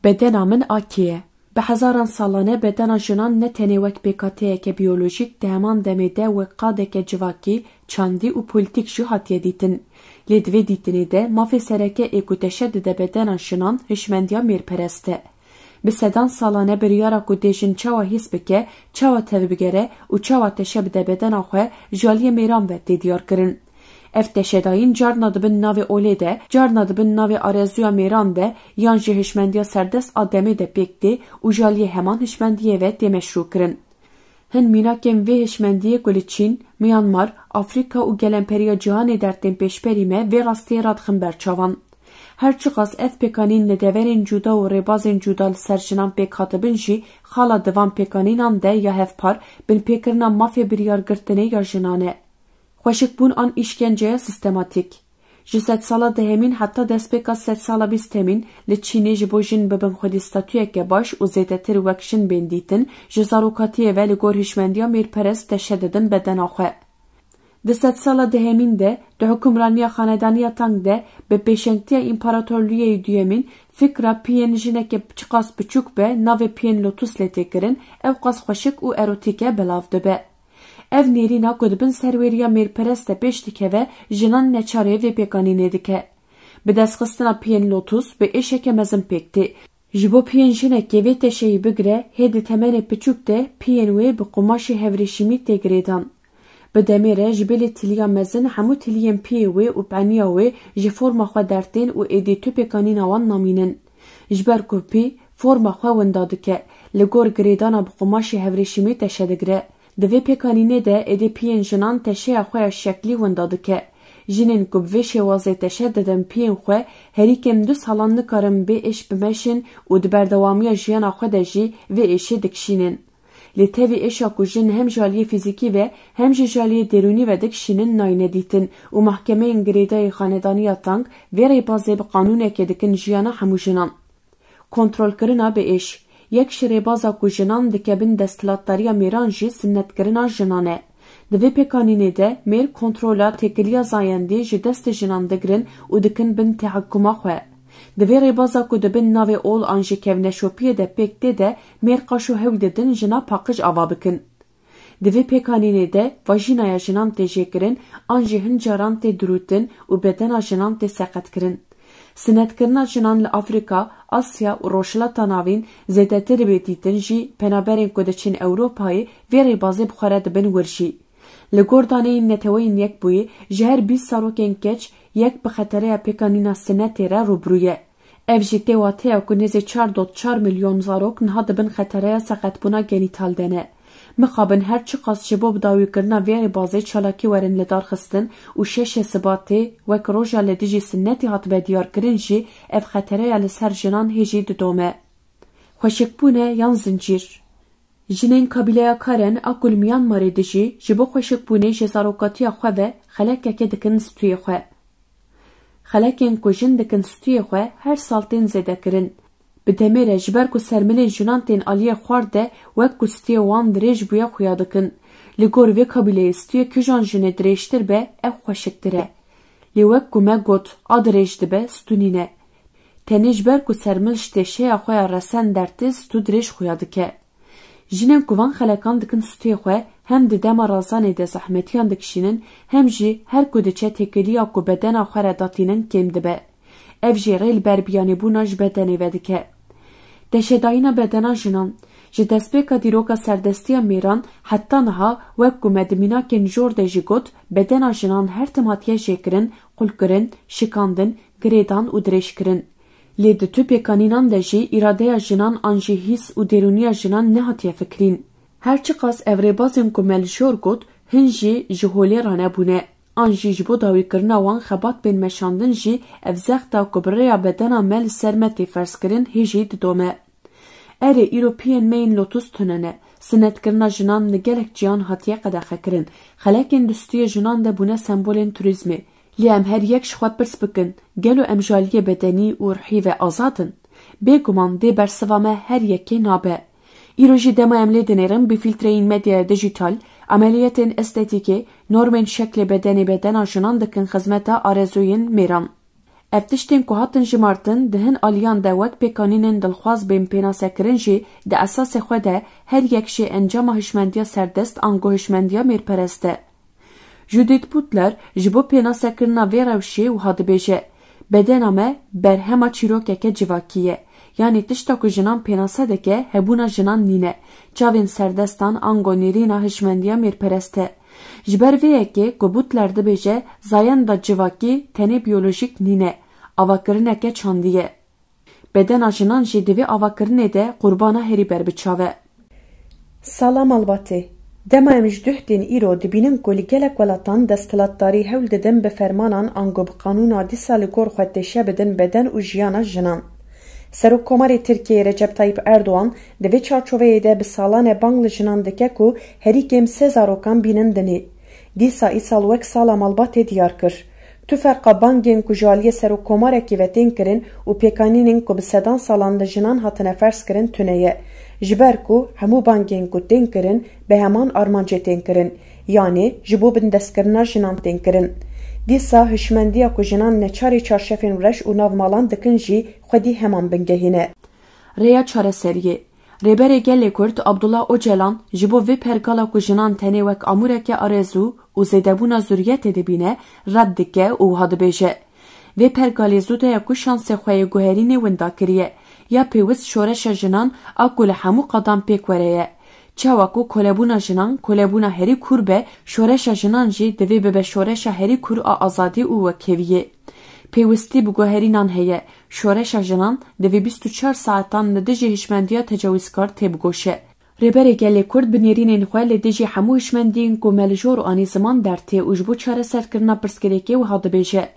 Bedena min akiye. Bi hezaran salane bedena jinan ne tenê wek pêkhateyeke biyolojîk di heman demê de wek qadeke civakî, çandî û polîtîk jî hatiye dîtin. Lê di vê dîtinê de mafê sereke ê ku teşeddüde bedena jinan hişmendiya mêrperest e. Bi sedan salane biryara ku dê jin çawa hîs bike, çawa tev bigere û çawa teşe bide bedena xwe ji aliyê mêran ve tê diyar kirin. Ev teşedayîn carna dibin navê olê de, carna dibin navê arezuya mêran de yan ji hişmendiya serdest a demê de pêk tê û ji aliyê heman hişmendiyê ve tê meşrû kirin. Hin mînakên vê hişmendiyê ku li Çîn, Myanmar, Afrika û gelemperiya cihanê dertên pêşberî me vê rastiyê ra dixin ber çavan. Her çiqas ev pêkanîn li deverên cuda û rêbazên cuda li ser jinan pêk hatibin jî xala divan pêkanînan de ya hevpar bin pêkirina mafê biryargirtinê ya jinan e. Xweşikbûn an îşkenceya sistematik. Ji sed sala dehemîn heta destpêka sed sala bîstemîn li Çînê ji bo jin bibin xwedî statûyeke baş û zêdetir wek jin bên dîtin, ji zarokatiyê ve li gor hişmendiya mêrperest teşedidin bedena xwe. Di sed sala dehemîn de di hukûmraniya xanedaniya Tang de bi pêşengtiya împaratorlûyê duyemîn fikra piyên jineke çiqas biçûk be navê piyên lotus lê tê kirin, ew qas xweşik û erotîk e belav dibe. Ev nêrîna ku dibin serwêriya mêrperest de pêş dikeve jinan neçarê vê pêkanînê dike. Bi destxistina piyên lotus bi êşeke mezin pêk tê. Ji bo piyên jinekê vê teşeyî bigire hê di temenê piçûk de piyên wê bi qumaşê hevrêşîmî tê girêdan. Bi demê re ji bilê tiliya mezin hemû tiliyên piyê wê û peniya wê ji forma xwe dertên û êdî tu pêkanîna wan namînin. Ji ber ku pî forma xwe winda dike, li gor girêdana bi qumaşê hevrêşîmî teşe digire. Di vê pêkanînê de êdî piyên jinan teşeya xwe ya şeklî winda dike. Jinên ku bi vê şêwazê teşe didin piyên xwe herîkêm du salan nikarin bê êş bimeşin û di berdewamiya jiyana xwe de jî vê êşê dikişînin. Lê tevî êşa ku jin hem ji aliyê fîzîkî ve hem jî ji aliyê derûnî ve dikişînin nayîne dîtin û mahkemeyên girêdayê xanedaniya Tang vê rêbazê bi qanûnekê dikin jiyana hemû jinan. Kontrolkirina bi êş. Yek ji rêbaza ku jinan dikebin desthilatdariya mêran jî sinnetkirina jinan e. Di vê pêkanînê de mêr kontrola têkiliya zayendî ji destê jinan digirin û dikin bin tehekkuma xwe. Di vê rêbaza ku dibin navê ol an ji kevneşopiyê de pêk tê de mêr qaş û hewl didin jina paqij ava bikin. Di vê pêkanînê de vajînaya jinan tê jêkirin an jî hin caran tê dirûtin û bedena jinan tê seqetkirin. Sinetkirina jinan li Afrika, Asya û Rojhilata Navîn zêdetir bê dîtin jî penaberên ku diçin Ewropayê vê rêbazê bi xwe re dibin wirjî. Li gor daneyên neteweyên Yekbûyî ji her 20 zarokên keç yek bi xetereya pêkanîna sinetê re rûbirû ye. Ev jî tê wateya ku nêzî 4.4 milyon zarok niha dibin xetereya seqetbûna genîtal de ne. Mixabin her çiqas ji bo bidawîkirina vê rêbazê çalakî werin li darxistin û şeşê sibatê wek roja li dijî sinnetî hatibe diyarkirin jî ev xetereya li ser jinan hêjî didome. Xweşikbûne yan zincîr. Jinên kabîleya Karen a ku li Myanmarê de jî ji bo xweşikbûnê ji zarokatiya xwe ve xelekeke dikin stûyê xwe. Xelekên ku jin dikin stûyê xwe her sal tên zêdekirin. Bi demê re ji ber ku sermilên jinan tên aliyê xwar de wek ku stûyê wan dirêj bûye xuya dikin. Li gor vê kabîleyê stûyê kîjan jinê dirêjtir be ew xweşiktir e. Lê wek ku me got a dirêj dibe stû nîne. Tenê ji ber ku sermil ji têşeya xwe ya resen dertê stû dirêj xuya dike. Jinên ku van xelekan dikin stûyê xwe hem di dema razanê de zehmetiyan dikişînin hem jî her ku diçe têkiliya ku bedena xwe re datînin kêm dibe. Ev jî rê li ber biyanîbûna ji bedenê ve dike. Teşedayîna bedena jinan ji destpêka dîroka serdestiya mêran heta niha wek ku me di mînakên jor de jî got bedena jinan her tim hatiye jêkirin, qulkirin, şikandin, girêdan û dirêjkirin. Lê di tu pêkanînan de jî îradeya jinan an jî hîs û derûniya jinan nehatiye fikrîn. Her çiqas ev rêbazên ku me li jor got hin jî ji holê re nebûne. An jî ji bo dawîkirina wan xebat bên meşandin jî ev zexta ku bi rêya bedena me li ser me tê ferskirin hêjî didome. Erê îro piyên me yên lotus tunene. Sinetkirina jinan li gelek ciyan hatiye qedexekirin. Xelekên di stûyê jinan de bûne sembolên turizmê. Lê em her yek ji xwe pirs bikin, gelo em ji aliyê bedenî û ruhî ve azadin? Bêguman dê bersiva me her yekê nabe. Îro jî dema em lê dinêrin bi filtreyên medyaya dijital, ameliyatên estetîkê, normên şeklê bedenê bedena jinan dikin xizmeta arezûyên mêran. Ev tiştên ku hatin jimartin di hin aliyan de wek pêkanînên dilxwaz bên pênasekirin jî di esasê xwe de her yek jê encama hişmendiya serdest an got hişmendiya mêrperest e. Judith Butler ji bo pênasekirina vê rewşê wiha dibêje bedena me berhema çîrokeke civakî ye. Yani tişta ku jinan pênase dike hebûna jinan nîne. Çavên serdestan an got nêrîna hişmendiya mêrperest e. Ji ber vê yekê ku Butler dibêje zayenda civakî tenê biyolojîk nîne. Avakirineke çandî ye. Bedena jinan jî di vê avakirinê de qurbana herî berbiçave. Salam albatê. Dema em ji duhtên îro dibînin ku li gelek welatan desthilatdarî hewl didin bi fermanan an got bi qanûna dîsa li gor xwe têşe bidin beden û jiyana jinan. Serokkomarê Tirkiyeyê Recep Tayyip Erdoğan di vê çarçoveyê de bi salanê bang li jinan dike ku herîkêm sê zarokan bînin dinê. Dîsa îsal wek sala malbatê diyar kir. Tu ferqa bangên ku ji aliyê serokkomarekî ve tên kirin û pêkanînên ku bi sedan salan li jinan hatine ferz kirin tune ye. Ji ber ku hemû bangên ku tên kirin bi heman armancê tên kirin, yanî ji bo bindestkirina jinan tên kirin. Dîsa hişmendiya ku jinan neçarî çarşefên reş û navmalan dikin jî xwedî heman bingehîne. Rêya çareseriyê. Rêberê gelê Kurd Abdullah Öcalan ji bo vê pergala ku jinan tenê wek amûreke arezû û zêdebûna zuriyetê dibîne red dike û wiha dibêje. Vê pergalê zû de ku şansê xwe yê guherînê winda kiriye. Ya pêwîst şoreşa jinan a ku li hemû qadan pêk were ye. Çawa ku kolebûna jinan kolebûna herî kûr be şoreşa jinan jî divê bibe şoreşa herî kûr a azadî û wekeviyê. Pêwîstî bi guherînan heye. Şoreşa jinan divê 24 saetan li dijî hişmendiya tecawîzkar têbigoşe. Rêberê gelê Kurd bi nêrînên xwe li dijî hemû hişmendiyên ku meljor û anî ziman dertê û ji bo çareserkirina pirsgirêkê wiha dibêje.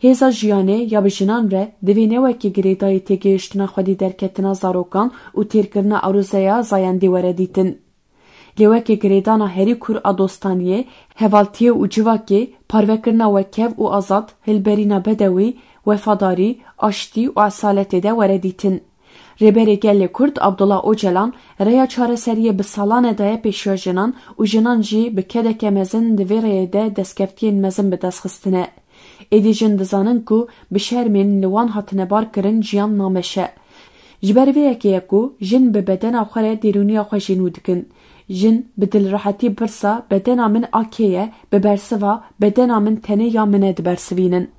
Hêza jiyanê ya bi jinan re divê ne wekî girêdayê têgihiştina xwedî derketina zarokan û têrkirina arûzeya zayendî were dîtin. Lê wekî girêdana herî kûr a dostaniyê, hevaltiyê û civakê, parvekirina wekev û azad, hilberîna bedewî, wefadarî, aştî û esaletê de were dîtin. Rêberê gelê Kurd Abdullah Öcalan rêya çareseriyê bi salanê daye pêşiya jinan û jinan jî bi kedeke mezin di vê rêyê de destkeftiyên mezin bi dest xistine. Êdî jin dizanin ku bi şermên li wan hatine barkirin jiyan nameşe. Ji ber vê yekê ye ku jin bi bedena xwe re dêrûniya xwe jînû dikin. Jin bi dilrahetî birsa bedena min a kê ye, bi bersiva bedena min tenê ya min e dibersivînin.